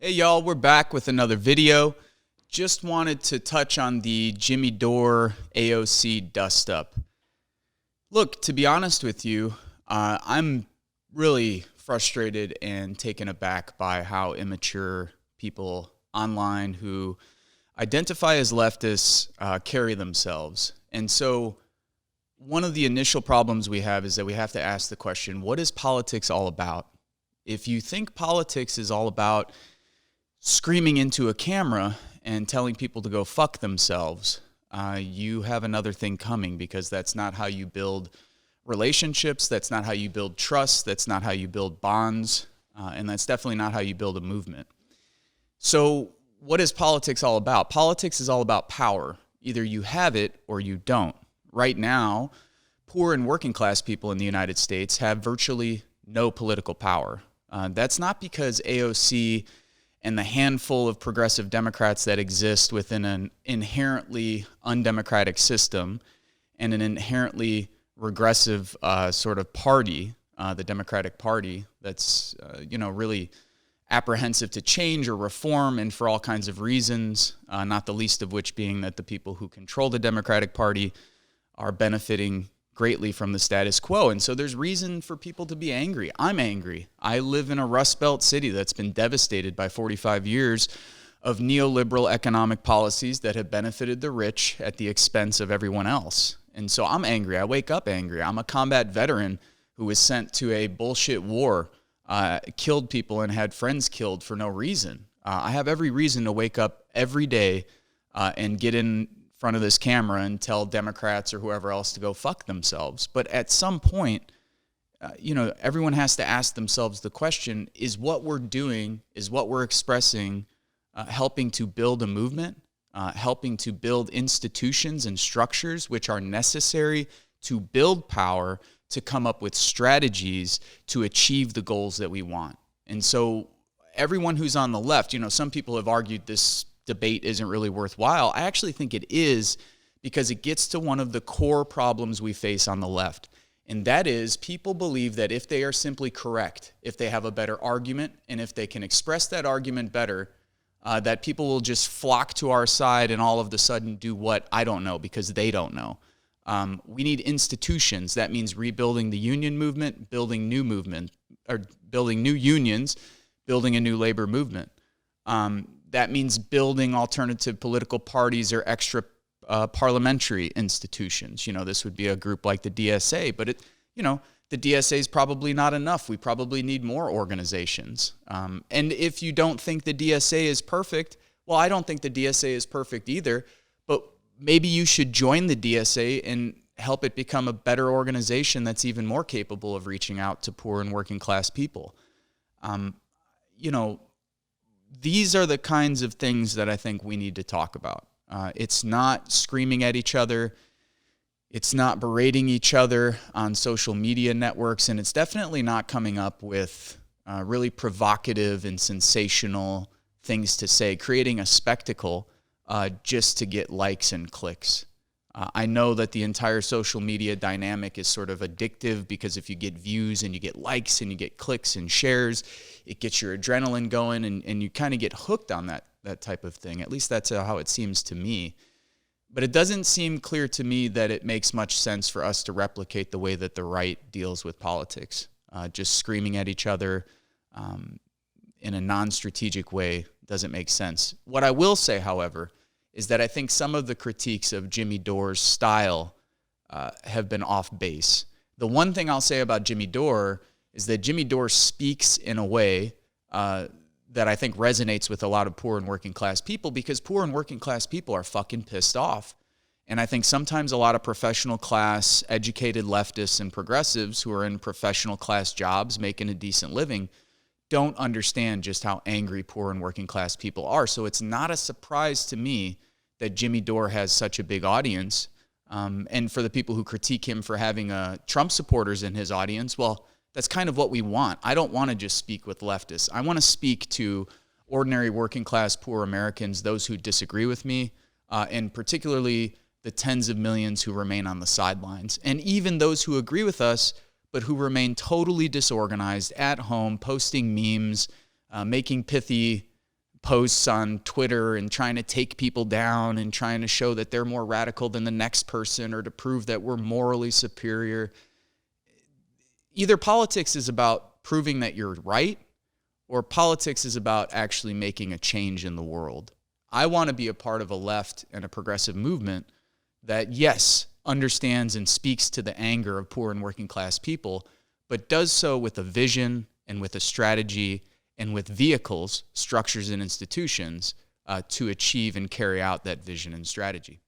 Hey y'all, we're back with another video. Just wanted to touch on the Jimmy Dore AOC dust up. Look, to be honest with you, I'm really frustrated and taken aback by how immature people online who identify as leftists carry themselves. And so one of the initial problems we have is that we have to ask the question, what is politics all about? If you think politics is all about screaming into a camera and telling people to go fuck themselves, you have another thing coming, because that's not how you build relationships, that's not how you build trust, that's not how you build bonds, and that's definitely not how you build a movement. So what is politics all about? Politics is all about power. Either you have it or you don't. Right now, poor and working class people in the United States have virtually no political power. That's not because AOC and the handful of progressive Democrats that exist within an inherently undemocratic system and an inherently regressive sort of party, the Democratic Party, that's really apprehensive to change or reform, and for all kinds of reasons, not the least of which being that the people who control the Democratic Party are benefiting greatly from the status quo. And so there's reason for people to be angry. I'm angry. I live in a Rust Belt city that's been devastated by 45 years of neoliberal economic policies that have benefited the rich at the expense of everyone else. And so I'm angry. I wake up angry. I'm a combat veteran who was sent to a bullshit war, killed people and had friends killed for no reason. I have every reason to wake up every day and get in front of this camera and tell Democrats or whoever else to go fuck themselves. But at some point, everyone has to ask themselves the question, is what we're doing, is what we're expressing, helping to build a movement, helping to build institutions and structures which are necessary to build power, to come up with strategies to achieve the goals that we want. And so everyone who's on the left, some people have argued this debate isn't really worthwhile. I actually think it is, because it gets to one of the core problems we face on the left. And that is, people believe that if they are simply correct, if they have a better argument, and if they can express that argument better, that people will just flock to our side and all of a sudden do what? I don't know, because they don't know. We need institutions. That means rebuilding the union movement, building new unions, building a new labor movement. That means building alternative political parties or extra parliamentary institutions. This would be a group like the DSA, but the DSA is probably not enough. We probably need more organizations. And if you don't think the DSA is perfect, well, I don't think the DSA is perfect either, but maybe you should join the DSA and help it become a better organization that's even more capable of reaching out to poor and working class people. These are the kinds of things that I think we need to talk about. It's not screaming at each other. It's not berating each other on social media networks. And it's definitely not coming up with really provocative and sensational things to say, creating a spectacle just to get likes and clicks. I know that the entire social media dynamic is sort of addictive, because if you get views and you get likes and you get clicks and shares, it gets your adrenaline going, and you kind of get hooked on that type of thing. At least that's how it seems to me. But it doesn't seem clear to me that it makes much sense for us to replicate the way that the right deals with politics. Just screaming at each other in a non-strategic way doesn't make sense. What I will say, however, is that I think some of the critiques of Jimmy Dore's style have been off base. The one thing I'll say about Jimmy Dore is that Jimmy Dore speaks in a way that I think resonates with a lot of poor and working class people, because poor and working class people are fucking pissed off. And I think sometimes a lot of professional class, educated leftists and progressives who are in professional class jobs making a decent living don't understand just how angry poor and working class people are. So it's not a surprise to me that Jimmy Dore has such a big audience. And for the people who critique him for having Trump supporters in his audience, well, that's kind of what we want. I don't want to just speak with leftists. I want to speak to ordinary working class poor Americans, those who disagree with me, and particularly the tens of millions who remain on the sidelines. And even those who agree with us, but who remain totally disorganized at home, posting memes, making pithy posts on Twitter and trying to take people down and trying to show that they're more radical than the next person or to prove that we're morally superior. Either politics is about proving that you're right, or politics is about actually making a change in the world. I want to be a part of a left and a progressive movement that, yes, understands and speaks to the anger of poor and working class people, but does so with a vision and with a strategy and with vehicles, structures, and institutions to achieve and carry out that vision and strategy.